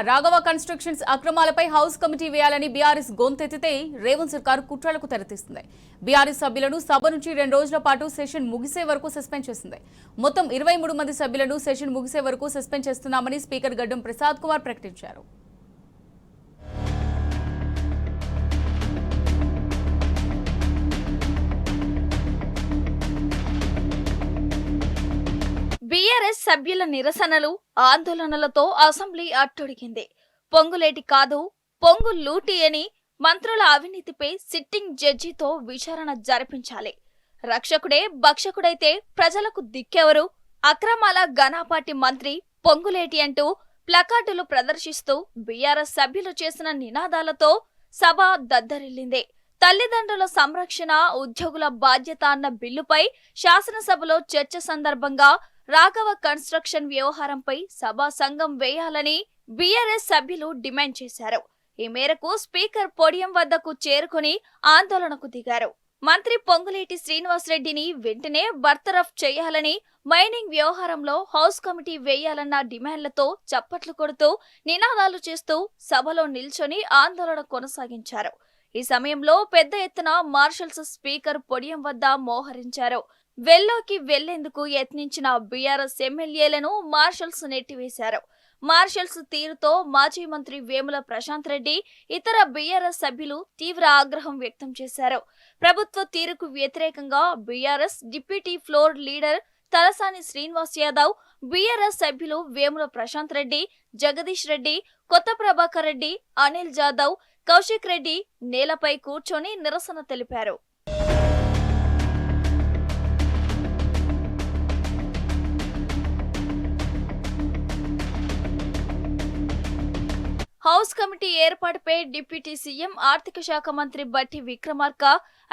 Raghava constructions అక్రమాలపై house committee వేయాలని BRS గొంతెత్తితే Revanth సర్కార్ కుట్రలకు తెరతీస్తుంది. BRS సభ్యులను సభ నుంచి 2 రోజుల పాటు సెషన్ ముగిసే వరకు సస్పెండ్ చేసింది. మొత్తం 23 మంది సభ్యులను సెషన్ ముగిసే వరకు సస్పెండ్ చేస్తున్నామని స్పీకర్ గడ్డం ప్రసాద్ కుమార్ ప్రకటించారు. బీఆర్ఎస్ సభ్యుల నిరసనలు, ఆందోళనలతో అసెంబ్లీ అట్టుడికింది. పొంగులేటి కాదు, పొంగు లూటీ అని మంత్రుల అవినీతిపై సిట్టింగ్ జడ్జితో విచారణ జరిపించాలి. రక్షకుడే భక్షకుడైతే ప్రజలకు దిక్కెవరు? అక్రమాల ఘనాపాటి మంత్రి పొంగులేటి అంటూ ప్లకార్డులు ప్రదర్శిస్తూ బీఆర్ఎస్ సభ్యులు చేసిన నినాదాలతో సభ దద్దరిల్లింది. తల్లిదండ్రుల సంరక్షణ, ఉద్యోగుల బాధ్యత అన్న బిల్లుపై శాసనసభలో చర్చ సందర్భంగా రాఘవ కన్స్ట్రక్షన్ వ్యవహారంపై సభా సంఘం వేయాలని బీఆర్ఎస్ సభ్యులు డిమాండ్ చేశారు. ఈ మేరకు స్పీకర్ పోడియం వద్దకు చేరుకుని ఆందోళనకు దిగారు. మంత్రి పొంగులేటి శ్రీనివాసరెడ్డిని వెంటనే బర్తరఫ్ చేయాలని, మైనింగ్ వ్యవహారంలో హౌస్ కమిటీ వేయాలన్న డిమాండ్లతో చప్పట్లు కొడుతూ నినాదాలు చేస్తూ సభలో నిల్చొని ఆందోళన కొనసాగించారు. ఈ సమయంలో పెద్ద ఎత్తున మార్షల్స్ స్పీకర్ పోడియం వద్ద మోహరించారు. వెల్లోకి వెళ్లేందుకు యత్నించిన బీఆర్ఎస్ ఎమ్మెల్యేలను మార్షల్స్ నెట్టివేశారు. మార్షల్స్ తీరుతో మాజీ మంత్రి వేముల ప్రశాంత్ రెడ్డి, ఇతర బీఆర్ఎస్ సభ్యులు తీవ్ర ఆగ్రహం వ్యక్తం చేశారు. ప్రభుత్వ తీరుకు వ్యతిరేకంగా BRS deputy floor leader Talasani Srinivas Yadav, BRS సభ్యులు వేముల ప్రశాంత్ రెడ్డి, జగదీష్ రెడ్డి, కొత్త ప్రభాకర్ రెడ్డి, అనిల్ జాదవ్, కౌశిక్ రెడ్డి నేలపై కూర్చొని నిరసన తెలిపారు. హౌస్ కమిటీ ఏర్పాటుపై డిప్యూటీ సీఎం, ఆర్థిక శాఖ మంత్రి బట్టి విక్రమార్క,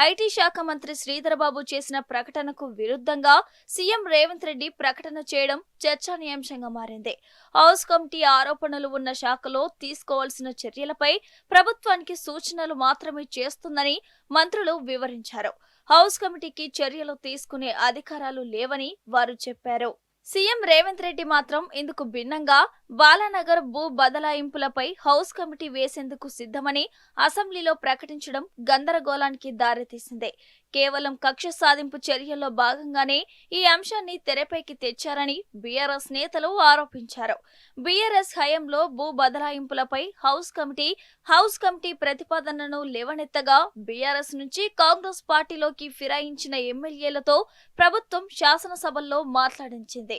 ఐటీ శాఖ మంత్రి శ్రీధరబాబు చేసిన ప్రకటనకు విరుద్ధంగా సీఎం రేవంత్ రెడ్డి ప్రకటన చేయడం చర్చనీయాంశంగా మారింది. హౌస్ కమిటీ ఆరోపణలు ఉన్న శాఖలో తీసుకోవాల్సిన చర్యలపై ప్రభుత్వానికి సూచనలు మాత్రమే చేస్తుందని మంత్రులు వివరించారు. హౌస్ కమిటీకి చర్యలు తీసుకునే అధికారాలు లేవని వారు చెప్పారు. సీఎం రేవంత్ రెడ్డి మాత్రం ఇందుకు భిన్నంగా బాలానగర్ భూ బదలాయింపులపై హౌస్ కమిటీ వేసేందుకు సిద్ధమని అసెంబ్లీలో ప్రకటించడం గందరగోళానికి దారితీసింది. కేవలం కక్ష సాధింపు చర్యల్లో భాగంగానే ఈ అంశాన్ని తెరపైకి తెచ్చారని బీఆర్ఎస్ నేతలు ఆరోపించారు. బీఆర్ఎస్ హయాంలో భూ బదలాయింపులపై హౌస్ కమిటీ ప్రతిపాదనను లేవనెత్తగా బీఆర్ఎస్ నుంచి కాంగ్రెస్ పార్టీలోకి ఫిరాయించిన ఎమ్మెల్యేలతో ప్రభుత్వం శాసనసభల్లో మాట్లాడించింది.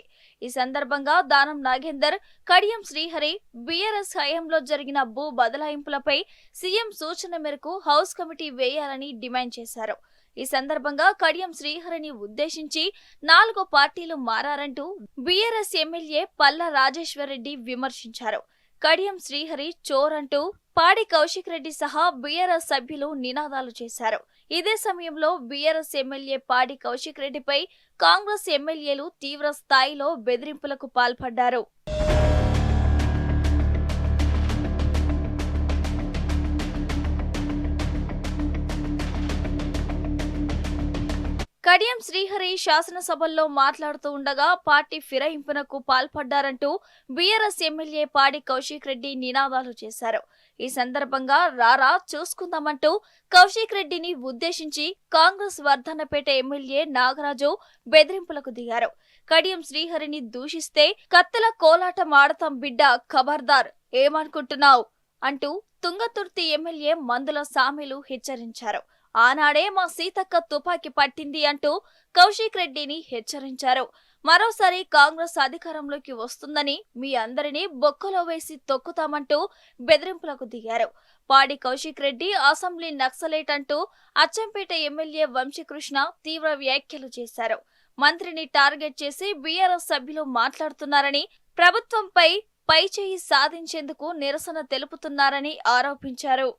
ఈ సందర్భంగా దానం నాగేందర్, కడియం శ్రీహరి బీఆర్ఎస్ హయాంలో జరిగిన భూ బదలాయింపులపై సీఎం సూచన మేరకు హౌస్ కమిటీ వేయాలని డిమాండ్ చేశారు. ఈ సందర్భంగా కడియం శ్రీహరిని ఉద్దేశించి 4 పార్టీలు మారారంటూ బీఆర్ఎస్ ఎమ్మెల్యే పల్లా రాజేశ్వర్ రెడ్డి విమర్శించారు. కడియం శ్రీహరి చోర్ అంటూ పాడి కౌశిక్ రెడ్డి సహా బీఆర్ఎస్ సభ్యులు నినాదాలు చేశారు. ఇదే సమయంలో బీఆర్ఎస్ ఎమ్మెల్యే పాడి కౌశిక్ రెడ్డిపై కాంగ్రెస్ ఎమ్మెల్యేలు తీవ్ర స్థాయిలో బెదిరింపులకు పాల్పడ్డారు. కడియం శ్రీహరి శాసనసభల్లో మాట్లాడుతూ ఉండగా పార్టీ ఫిరాయింపునకు పాల్పడ్డారంటూ బీఆర్ఎస్ ఎమ్మెల్యే పాడి కౌశిక్ రెడ్డి నినాదాలు చేశారు. ఈ సందర్భంగా రారా చూసుకుందామంటూ కౌశిక్ రెడ్డిని ఉద్దేశించి కాంగ్రెస్ వర్ధన్నపేట ఎమ్మెల్యే నాగరాజు బెదిరింపులకు దిగారు. కడియం శ్రీహరిని దూషిస్తే కత్తెల కోలాటం ఆడతాం బిడ్డ, ఖబర్దార్, ఏమనుకుంటున్నావు అంటూ తుంగతుర్తి ఎమ్మెల్యే మందుల సామీలు హెచ్చరించారు. ఆనాడే మా సీతక్క తుపాకీ పట్టింది అంటూ కౌశిక్ రెడ్డిని హెచ్చరించారు. మరోసారి కాంగ్రెస్ అధికారంలోకి వస్తుందని మీ అందరినీ బొక్కలో వేసి తొక్కుతామంటూ బెదిరింపులకు దిగారు. పాడి కౌశిక్ రెడ్డి అసెంబ్లీ నక్సలైట్ అంటూ అచ్చంపేట ఎమ్మెల్యే వంశీకృష్ణ తీవ్ర వ్యాఖ్యలు చేశారు. మంత్రిని టార్గెట్ చేసి బీఆర్ఎస్ సభ్యులు మాట్లాడుతున్నారని, ప్రభుత్వంపై పైచేయి సాధించేందుకు నిరసన తెలుపుతున్నారని ఆరోపించారు.